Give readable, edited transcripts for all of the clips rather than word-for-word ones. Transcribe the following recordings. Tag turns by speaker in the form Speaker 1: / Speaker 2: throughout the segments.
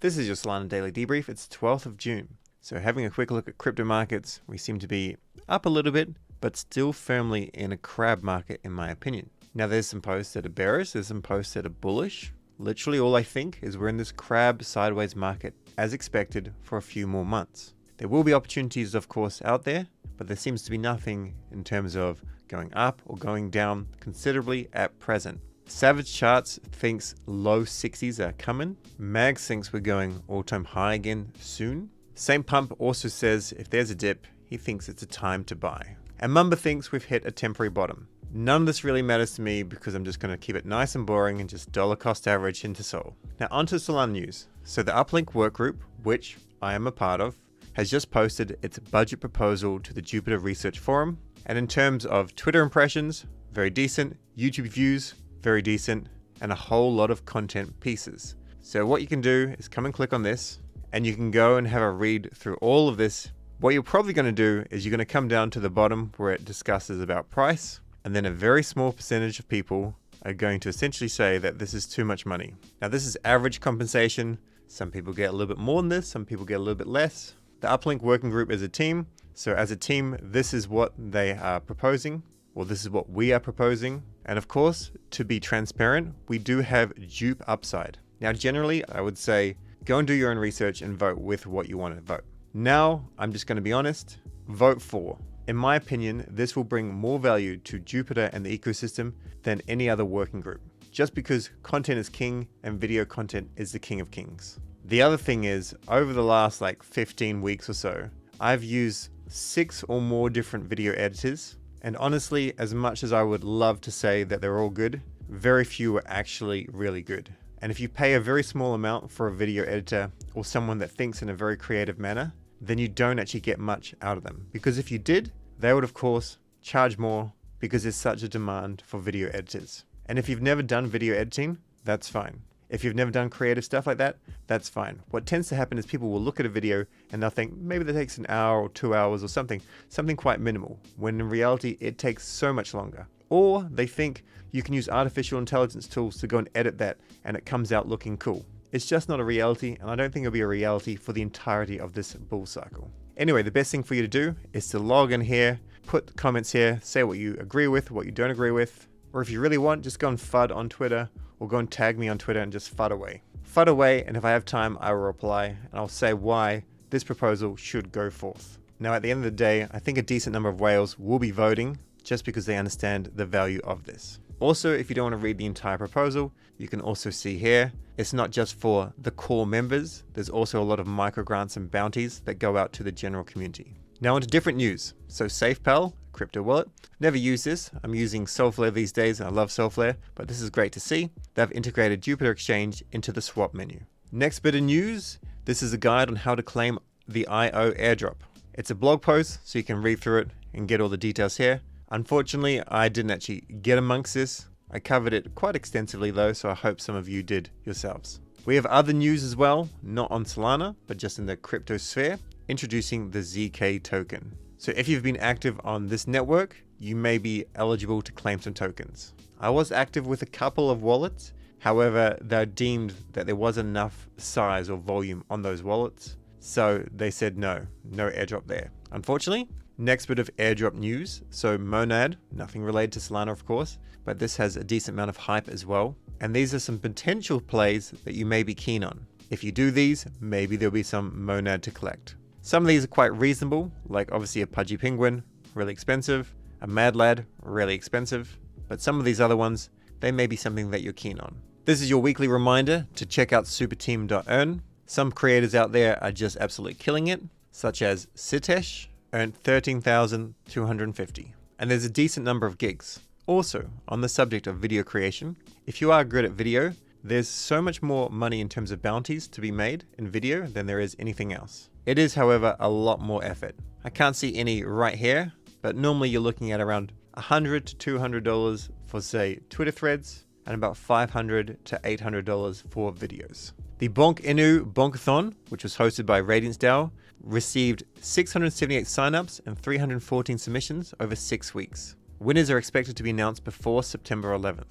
Speaker 1: This is your Solana Daily Debrief. It's 12th of June. So having a quick look at crypto markets, we seem to be up a little bit, but still firmly in a crab market in my opinion. Now there's some posts that are bearish, there's some posts that are bullish. Literally all I think is we're in this crab sideways market as expected for a few more months. There will be opportunities of course out there, but there seems to be nothing in terms of going up or going down considerably at present. Savage Charts thinks low 60s are coming. Mags thinks we're going all-time high again soon. Same Pump also says if there's a dip, he thinks it's a time to buy. And Mumba thinks we've hit a temporary bottom. None of this really matters to me because I'm just going to keep it nice and boring and just dollar cost average into Sol. Now onto Solana news. So the UpLink workgroup, which I am a part of, has just posted its budget proposal to the Jupiter Research Forum. And in terms of Twitter impressions, very decent. YouTube views, very decent, and a whole lot of content pieces. So what you can do is come and click on this and you can go and have a read through all of this. What you're probably going to do is you're going to come down to the bottom where it discusses about price, and then a very small percentage of people are going to essentially say that this is too much money. Now this is average compensation. Some people get a little bit more than this, some people get a little bit less. The UpLink working group is a team. So as a team, this is what they are proposing. Well, this is what we are proposing. And of course, to be transparent, we do have dupe upside. Now, generally, I would say go and do your own research and vote with what you want to vote. Now, I'm just going to be honest, vote for. In my opinion, this will bring more value to Jupiter and the ecosystem than any other working group, just because content is king and video content is the king of kings. The other thing is, over the last 15 weeks or so, I've used 6 or more different video editors. And honestly, as much as I would love to say that they're all good, very few are actually really good. And if you pay a very small amount for a video editor or someone that thinks in a very creative manner, then you don't actually get much out of them. Because if you did, they would of course charge more because there's such a demand for video editors. And if you've never done video editing, that's fine. If you've never done creative stuff like that, that's fine. What tends to happen is people will look at a video and they'll think maybe that takes an hour or 2 hours or something quite minimal, when in reality it takes so much longer. Or they think you can use artificial intelligence tools to go and edit that and it comes out looking cool. It's just not a reality, and I don't think it'll be a reality for the entirety of this bull cycle. Anyway, the best thing for you to do is to log in here, put comments here, say what you agree with, what you don't agree with, or if you really want, just go and FUD on Twitter, or go and tag me on Twitter and just FUD away. FUD away, and if I have time, I will reply, and I'll say why this proposal should go forth. Now, at the end of the day, I think a decent number of whales will be voting, just because they understand the value of this. Also, if you don't want to read the entire proposal, you can also see here, it's not just for the core members, there's also a lot of micro grants and bounties that go out to the general community. Now onto different news. So SafePal, crypto wallet. Never use this. I'm using Solflare these days and I love Solflare, but this is great to see. They've integrated Jupiter Exchange into the swap menu. Next bit of news. This is a guide on how to claim the IO airdrop. It's a blog post, so you can read through it and get all the details here. Unfortunately, I didn't actually get amongst this. I covered it quite extensively though, so I hope some of you did yourselves. We have other news as well, not on Solana, but just in the crypto sphere, introducing the ZK token. So if you've been active on this network, you may be eligible to claim some tokens. I was active with a couple of wallets. However, they deemed that there wasn't enough size or volume on those wallets. So they said no airdrop there. Unfortunately, next bit of airdrop news. So Monad, nothing related to Solana of course, but this has a decent amount of hype as well. And these are some potential plays that you may be keen on. If you do these, maybe there'll be some Monad to collect. Some of these are quite reasonable, like obviously a Pudgy Penguin, really expensive, a Mad Lad, really expensive, but some of these other ones, they may be something that you're keen on. This is your weekly reminder to check out superteam.earn. Some creators out there are just absolutely killing it, such as Sitesh, earned 13,250. And there's a decent number of gigs. Also, on the subject of video creation, if you are good at video, there's so much more money in terms of bounties to be made in video than there is anything else. It is, however, a lot more effort. I can't see any right here, but normally you're looking at around $100 to $200 for, say, Twitter threads, and about $500 to $800 for videos. The Bonk Inu Bonkathon, which was hosted by Radiance DAO, received 678 signups and 314 submissions over 6 weeks. Winners are expected to be announced before September 11th.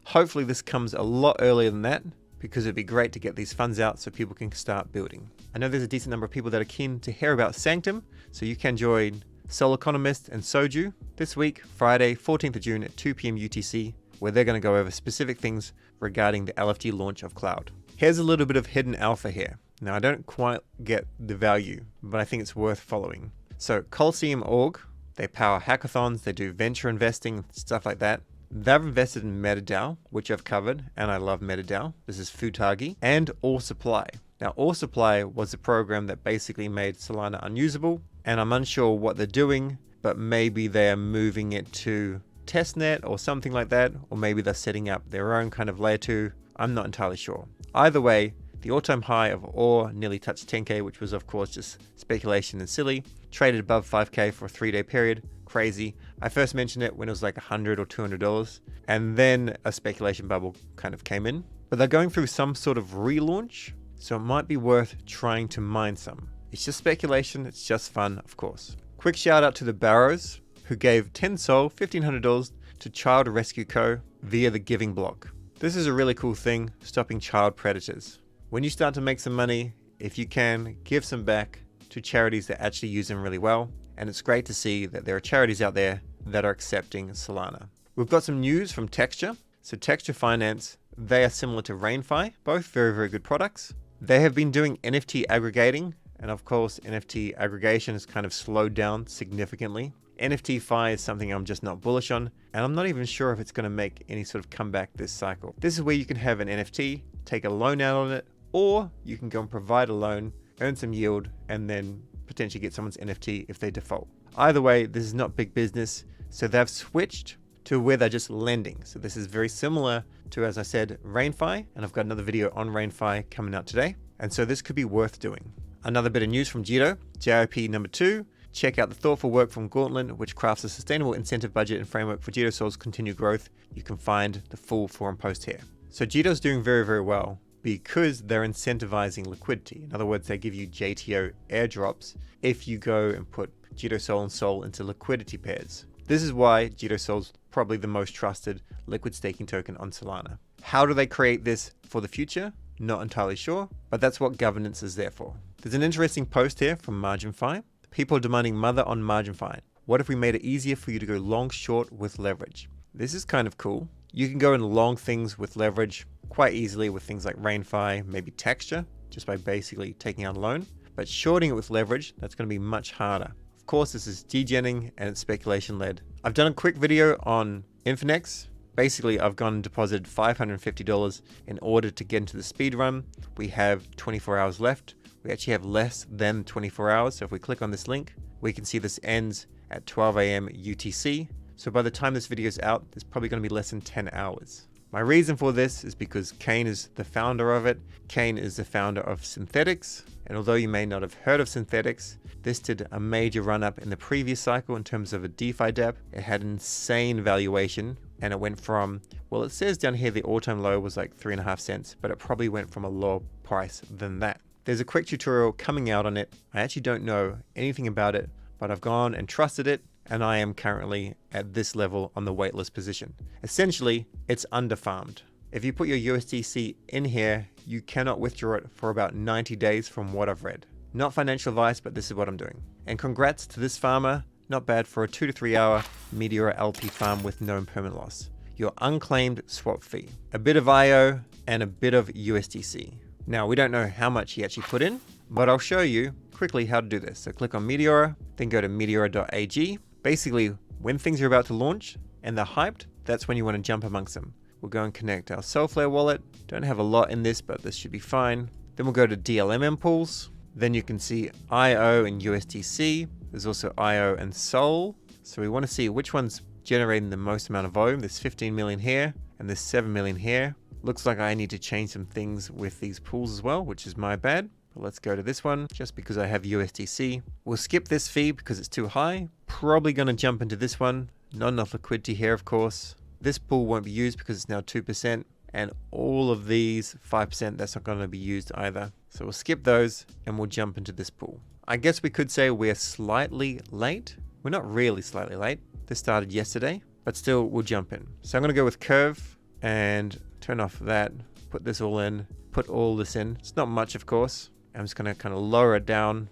Speaker 1: Hopefully this comes a lot earlier than that, because it'd be great to get these funds out so people can start building. I know there's a decent number of people that are keen to hear about Sanctum, so you can join Soul Economist and Soju this week, Friday, 14th of June at 2 p.m. UTC, where they're going to go over specific things regarding the LFT launch of Cloud. Here's a little bit of hidden alpha here. Now, I don't quite get the value, but I think it's worth following. So Coliseum.org, they power hackathons, they do venture investing, stuff like that. They've invested in MetaDAO, which I've covered, and I love MetaDAO. This is Futagi, and All Supply. Now, All Supply was a program that basically made Solana unusable, and I'm unsure what they're doing, but maybe they're moving it to testnet or something like that, or maybe they're setting up their own kind of layer 2. I'm not entirely sure. Either way, the all-time high of OR nearly touched 10K, which was of course just speculation and silly. Traded above 5K for a 3-day period. Crazy. I first mentioned it when it was like $100 or $200, and then a speculation bubble kind of came in. But they're going through some sort of relaunch, so it might be worth trying to mine some. It's just speculation, it's just fun, of course. Quick shout out to the Barrows, who gave 10 Sol, $1,500 to Child Rescue Co. via the Giving block. This is a really cool thing, stopping child predators. When you start to make some money, if you can, give some back to charities that actually use them really well. And it's great to see that there are charities out there that are accepting Solana. We've got some news from Texture. So Texture Finance, they are similar to RainFi, both very, very good products. They have been doing NFT aggregating. And of course, NFT aggregation has kind of slowed down significantly. NFT Fi is something I'm just not bullish on, and I'm not even sure if it's going to make any sort of comeback this cycle. This is where you can have an NFT, take a loan out on it, or you can go and provide a loan, earn some yield, and then potentially get someone's NFT if they default. Either way, this is not big business, so they've switched to where they're just lending. So this is very similar to, as I said, RainFi, and I've got another video on RainFi coming out today, and so this could be worth doing. Another bit of news from Jito, JIP number 2. Check out the thoughtful work from Gauntlet, which crafts a sustainable incentive budget and framework for Jito Soul's continued growth. You can find the full forum post here. So Jito's doing very, very well because they're incentivizing liquidity. In other words, they give you JTO airdrops if you go and put Jito Soul and Sol into liquidity pairs. This is why Jito Soul's probably the most trusted liquid staking token on Solana. How do they create this for the future? Not entirely sure, but that's what governance is there for. There's an interesting post here from MarginFi. People are demanding mother on MarginFi. What if we made it easier for you to go long short with leverage? This is kind of cool. You can go and long things with leverage quite easily with things like RainFi, maybe Texture, just by basically taking out a loan. But shorting it with leverage, that's going to be much harder. Of course, this is degenning and it's speculation led. I've done a quick video on Infinex. Basically, I've gone and deposited $550 in order to get into the speed run. We have 24 hours left. We actually have less than 24 hours. So if we click on this link, we can see this ends at 12 a.m. UTC. So by the time this video is out, there's probably going to be less than 10 hours. My reason for this is because Kane is the founder of it. Kane is the founder of Synthetics. And although you may not have heard of Synthetics, this did a major run up in the previous cycle in terms of a DeFi dApp. It had an insane valuation and it went from, well, it says down here the all-time low was like 3.5 cents, but it probably went from a lower price than that. There's a quick tutorial coming out on it. I actually don't know anything about it, but I've gone and trusted it, and I am currently at this level on the waitlist position. Essentially, it's underfarmed. If you put your USDC in here, you cannot withdraw it for about 90 days from what I've read. Not financial advice, but this is what I'm doing. And congrats to this farmer. Not bad for a 2 to 3 hour Meteora LP farm with no impermanent loss. Your unclaimed swap fee, a bit of IO, and a bit of USDC. Now, we don't know how much he actually put in, but I'll show you quickly how to do this. So click on Meteora, then go to meteora.ag. Basically, when things are about to launch and they're hyped, that's when you want to jump amongst them. We'll go and connect our Solflare wallet. Don't have a lot in this, but this should be fine. Then we'll go to DLMM pools. Then you can see IO and USDC. There's also IO and Sol. So we want to see which one's generating the most amount of volume. There's 15 million here and there's 7 million here. Looks like I need to change some things with these pools as well, which is my bad. But let's go to this one just because I have USDC. We'll skip this fee because it's too high. Probably going to jump into this one. Not enough liquidity here, of course. This pool won't be used because it's now 2%. And all of these 5%, that's not going to be used either. So we'll skip those and we'll jump into this pool. I guess we could say we're slightly late. We're not really slightly late. This started yesterday, but still we'll jump in. So I'm going to go with Curve and turn off that, put this all in, put all this in. It's not much, of course. I'm just going to kind of lower it down.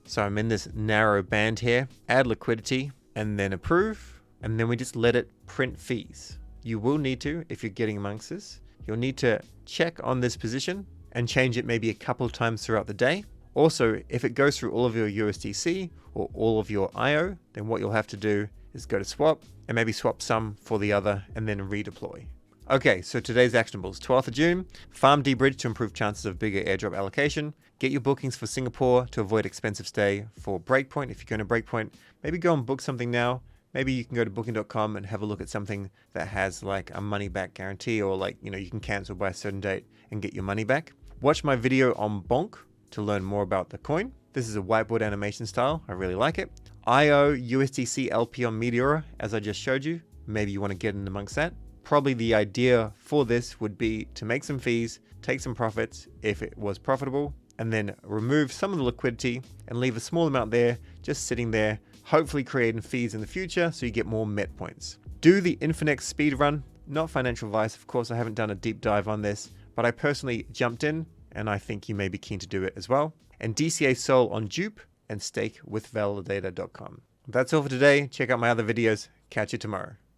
Speaker 1: So I'm in this narrow band here, add liquidity, and then approve. And then we just let it print fees. You will need to, if you're getting amongst this, you'll need to check on this position and change it maybe a couple of times throughout the day. Also, if it goes through all of your USDC or all of your IO, then what you'll have to do is go to swap and maybe swap some for the other and then redeploy. Okay, so today's actionables, 12th of June, farm D-Bridge to improve chances of bigger airdrop allocation, get your bookings for Singapore to avoid expensive stay for Breakpoint. If you're going to Breakpoint, maybe go and book something now. Maybe you can go to booking.com and have a look at something that has like a money back guarantee, or like, you know, you can cancel by a certain date and get your money back. Watch my video on Bonk to learn more about the coin. This is a whiteboard animation style. I really like it. IO USDC LP on Meteora, as I just showed you. Maybe you want to get in amongst that. Probably the idea for this would be to make some fees, take some profits if it was profitable, and then remove some of the liquidity and leave a small amount there, just sitting there, hopefully creating fees in the future so you get more MET points. Do the Infinex speed run. Not financial advice, of course. I haven't done a deep dive on this, but I personally jumped in and I think you may be keen to do it as well. And DCA Sol on Dupe and stake with validator.com. That's all for today. Check out my other videos. Catch you tomorrow.